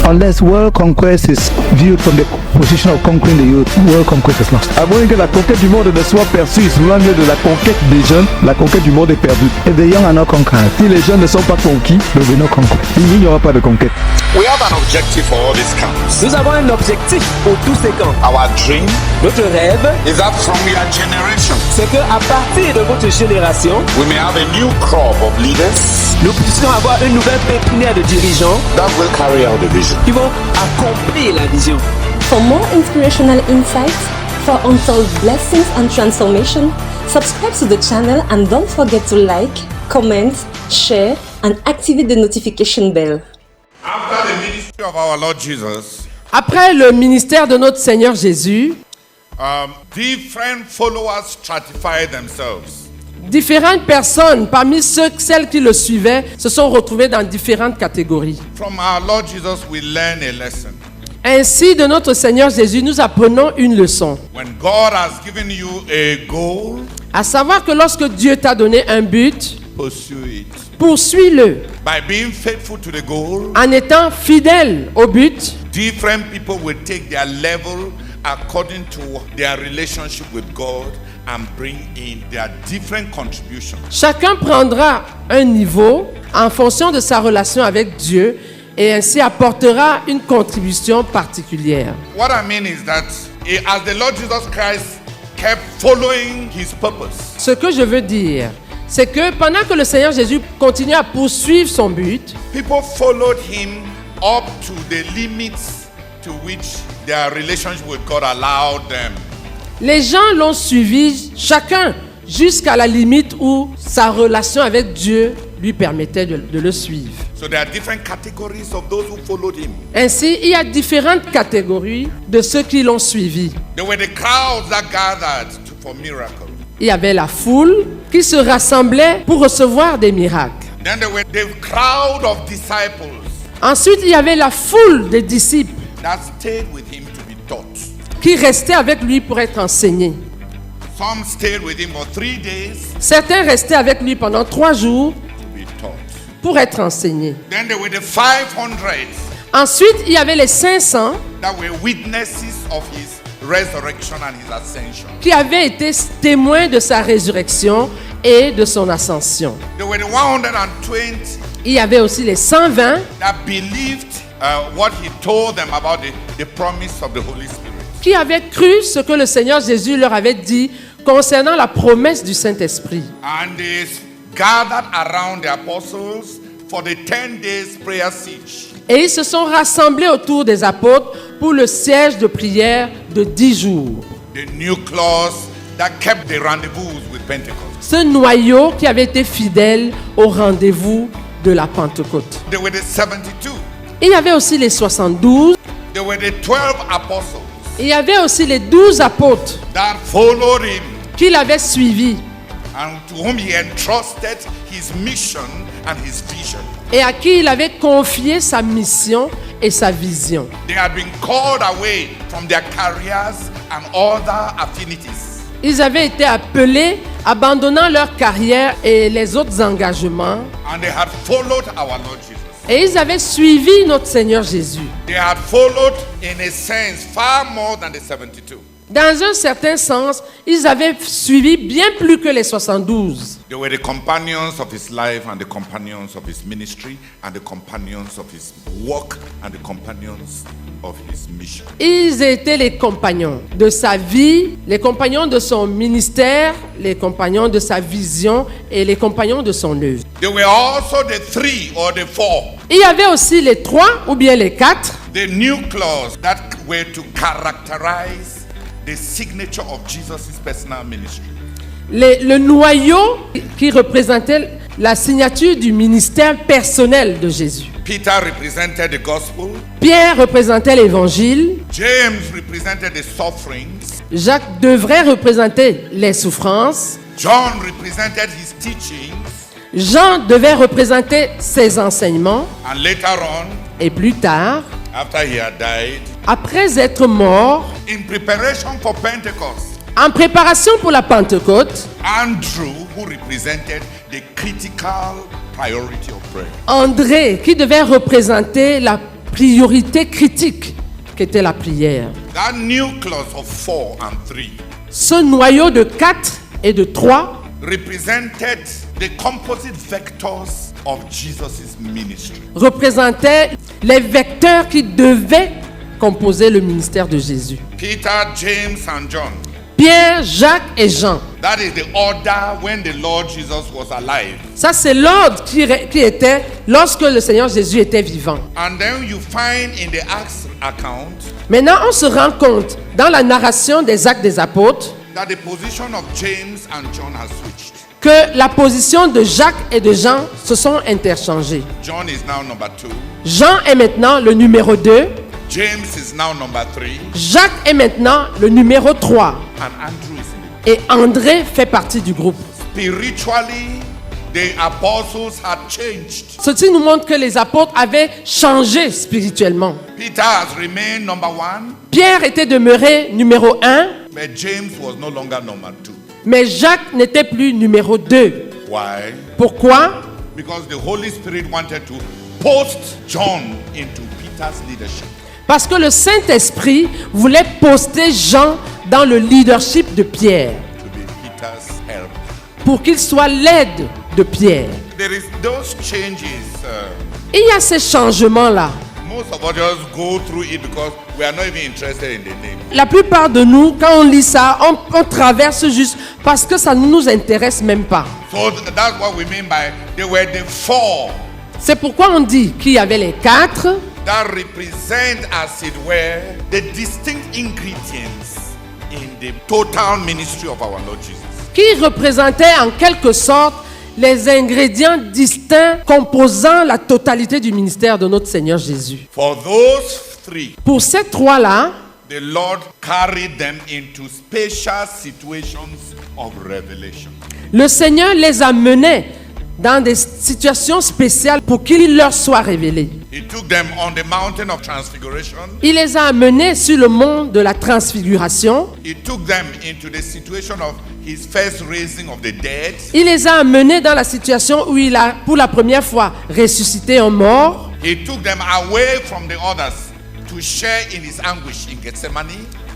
Unless world conquest is viewed from the position of conquering the youth, world conquest is lost. À moins que la conquête du monde ne soit perçue sous l'angle de la conquête des jeunes, la conquête du monde est perdue. If the young are not conquered, Si les jeunes ne sont pas conquis, there will be no conquest. il n'y aura pas de conquête. We have an objective for all these camps. Nous avons un objectif pour tous ces camps. Our dream Notre rêve, is that from your generation, c'est qu'à partir de votre génération, we may have a new crop of leaders nous puissions avoir une nouvelle pépinière de dirigeants that will carry out the vision. qui vont accomplir la vision. For more inspirational insights, for untold blessings and transformation, subscribe to the channel and don't forget to like, comment, share, and activate the notification bell. After the ministry of our Lord Jesus, Après le ministère de notre Seigneur Jésus, different followers stratified themselves. différentes personnes, parmi celles qui le suivaient, se sont retrouvées dans différentes catégories. From our Lord Jesus, we learn a lesson. Ainsi, de notre Seigneur Jésus, nous apprenons une leçon. When God has given you a goal, À savoir que lorsque Dieu t'a donné un but, pursue it. poursuis-le. By being faithful to the goal, En étant fidèle au but, different people will take their level according to their relationship with God and bring in their different contributions. chacun prendra un niveau en fonction de sa relation avec Dieu et ainsi apportera une contribution particulière. What I mean is that as the Lord Jesus Christ kept following his purpose, Ce que je veux dire, c'est que pendant que le Seigneur Jésus continuait à poursuivre son but, people followed him up to the limits to which their relationship with God allowed them. les gens l'ont suivi, chacun jusqu'à la limite où sa relation avec Dieu lui permettait de le suivre. So there are different categories of those who followed him. Ainsi, il y a différentes catégories de ceux qui l'ont suivi. There were the crowds that gathered for miracles. Il y avait la foule qui se rassemblait pour recevoir des miracles. Then there were the crowd of disciples Ensuite, il y avait la foule des disciples that stayed with him to be taught. qui restaient avec lui pour être enseignés. Some stayed with him for 3 days Certains restaient avec lui pendant 3 jours to be taught. pour être enseignés. Then there were the 500 Ensuite, il y avait les 500 that were witnesses of his resurrection and his ascension. qui avaient été témoins de sa résurrection et de son ascension. There were the 120 Il y avait aussi les 120 that believed what he told them about the promise of the Holy Spirit. qui avaient cru ce que le Seigneur Jésus leur avait dit concernant la promesse du Saint-Esprit. And they gathered around the apostles for the 10 days prayer siege. Et ils se sont rassemblés autour des apôtres pour le siège de prière de 10 jours. The nucleus that kept the rendezvous with Pentecost. Ce noyau qui avait été fidèle au rendez-vous de la Pentecôte. There were the 72. Il y avait aussi les 72. There were the 12 apostles Il y avait aussi les 12 apôtres that followed him qui l'avaient suivi and to whom he entrusted his mission and his vision. et à qui il avait confié sa mission et sa vision. They had been called away from their careers and other affinities. Ils avaient été appelés, abandonnant leur carrière et les autres engagements, And they had followed our Lord Jesus. et ils avaient suivi notre Seigneur Jésus. They had followed, in a sense, far more than the 72. Dans un certain sens, ils avaient suivi bien plus que les 72. They were the companions of his life and the companions of his ministry and the companions of his work and the companions of his mission. Ils étaient les compagnons de sa vie, les compagnons de son ministère, les compagnons de sa vision et les compagnons de son œuvre. They were also the 3 or the 4, Il y avait aussi les 3 ou bien les 4, the nucleus that were to characterize the signature of Jesus' personal ministry. le noyau qui représentait la signature du ministère personnel de Jésus. Peter represented the gospel. Pierre représentait l'évangile, James represented the sufferings. Jacques devrait représenter les souffrances, John represented his teachings. Jean devait représenter ses enseignements, And later on, et plus tard, after he had died, après être mort, in preparation for Pentecost, en préparation pour la Pentecôte, Andrew, who represented the critical priority of prayer. André, qui devait représenter la priorité critique qu'était la prière. That nucleus of 4 and 3 Ce noyau de 4 et de 3 represented the composite vectors of Jesus' ministry. représentait les vecteurs qui devaient composer le ministère de Jésus. Peter, James, and John. Pierre, Jacques et Jean. That is the order when the Lord Jesus was alive. Ça, c'est l'ordre qui était lorsque le Seigneur Jésus était vivant. And then you find in the Acts account Maintenant, on se rend compte dans la narration des Actes des Apôtres that the position of James and John has switched. que la position de Jacques et de Jean se sont interchangées. John is now number 2. Jean est maintenant le numéro 2. James is now number 3. Jacques est maintenant le numéro 3. And Andrew is in it. Et André fait partie du groupe. Spiritually, the apostles had changed. Ceci nous montre que les apôtres avaient changé spirituellement. Peter has remained number 1, Pierre était demeuré numéro 1, but James was no longer number 2. mais Jacques n'était plus numéro 2. Why? Pourquoi? Because the Holy Spirit wanted to post John into Peter's leadership. Parce que le Saint-Esprit voulait poster Jean dans le leadership de Pierre, To be Peter's help. pour qu'il soit l'aide de Pierre. There is those changes. Il y a ces changements-là. Most of us just go through it because we are not even interested in the name. La plupart de nous, quand on lit ça, on traverse juste parce que ça ne nous intéresse même pas. So that's what we mean by they were the 4 C'est pourquoi on dit qu'il y avait les 4 that represent, as it were, the distinct ingredients in the total ministry of our Lord Jesus. qui représentaient en quelque sorte les ingrédients distincts composant la totalité du ministère de notre Seigneur Jésus. For those 3, Pour ces 3-là, the Lord carried them into special situations of revelation. le Seigneur les a menés dans des situations spéciales pour qu'il leur soit révélé. He took them on the mountain of transfiguration. Il les a amenés sur le mont de la transfiguration. He took them into the situation of his first raising of the dead. Il les a amenés dans la situation où il a, pour la première fois, ressuscité un mort. He took them away from the others to share in his anguish in Gethsemane.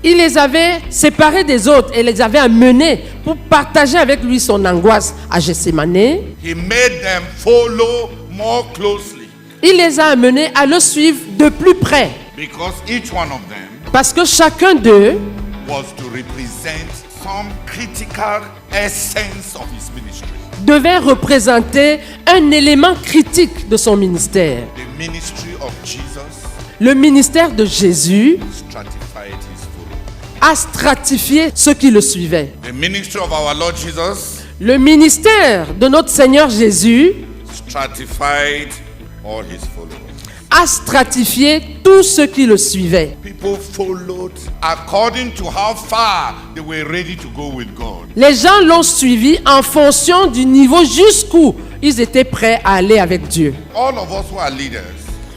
Il les avait séparés des autres et les avait amenés pour partager avec lui son angoisse à Gethsemane. He made them follow more closely Il les a amenés à le suivre de plus près because each one of them parce que chacun d'eux was to represent some critical essence of his ministry. devait représenter un élément critique de son ministère. The ministry of Jesus Le ministère de Jésus stratified his followers. a stratifié ceux qui le suivaient. The ministry of our Lord Jesus Le ministère de notre Seigneur Jésus stratified all his followers. a stratifié tous ceux qui le suivaient. People followed according to how far they were ready to go with God. Les gens l'ont suivi en fonction du niveau jusqu'où ils étaient prêts à aller avec Dieu. All of us who are leaders,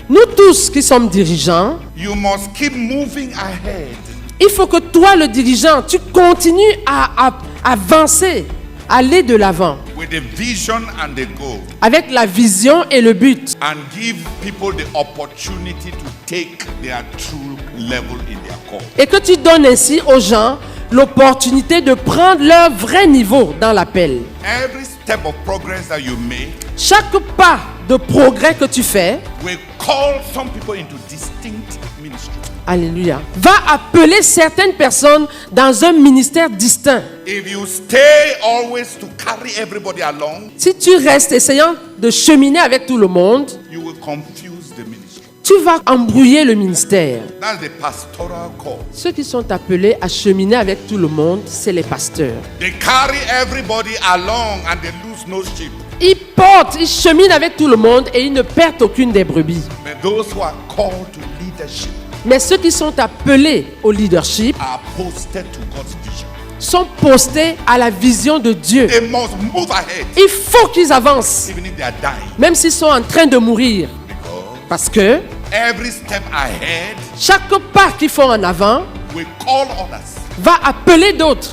Nous tous qui sommes dirigeants, you must keep moving ahead. il faut que toi, le dirigeant, tu continues à avancer, aller de l'avant With the vision and the goal, avec la vision et le but. and give people the opportunity to take their true level in their call. Et que tu donnes ainsi aux gens l'opportunité de prendre leur vrai niveau dans l'appel. Every step of progress that you make Chaque pas de progrès que tu fais, will call some people into distinct ministry. alléluia, va appeler certaines personnes dans un ministère distinct. If you stay always to carry everybody along, Si tu restes essayant de cheminer avec tout le monde, you will confuse the ministry. tu vas embrouiller le ministère. That's the pastoral call. Ceux qui sont appelés à cheminer avec tout le monde, c'est les pasteurs. They carry everybody along and they lose no sheep. Ils portent, ils cheminent avec tout le monde et ils ne perdent aucune des brebis. But those who are called to leadership Mais ceux qui sont appelés au leadership are posted to God's vision. sont postés à la vision de Dieu. They must move ahead, Il faut qu'ils avancent, even if they are dying. même s'ils sont en train de mourir. Because Parce que every step ahead chaque pas qu'ils font en avant will call others. va appeler d'autres.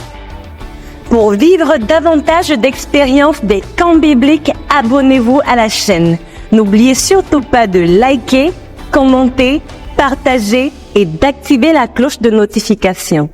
Pour vivre davantage d'expériences des camps bibliques, abonnez-vous à la chaîne. N'oubliez surtout pas de liker, commenter, partager et d'activer la cloche de notification.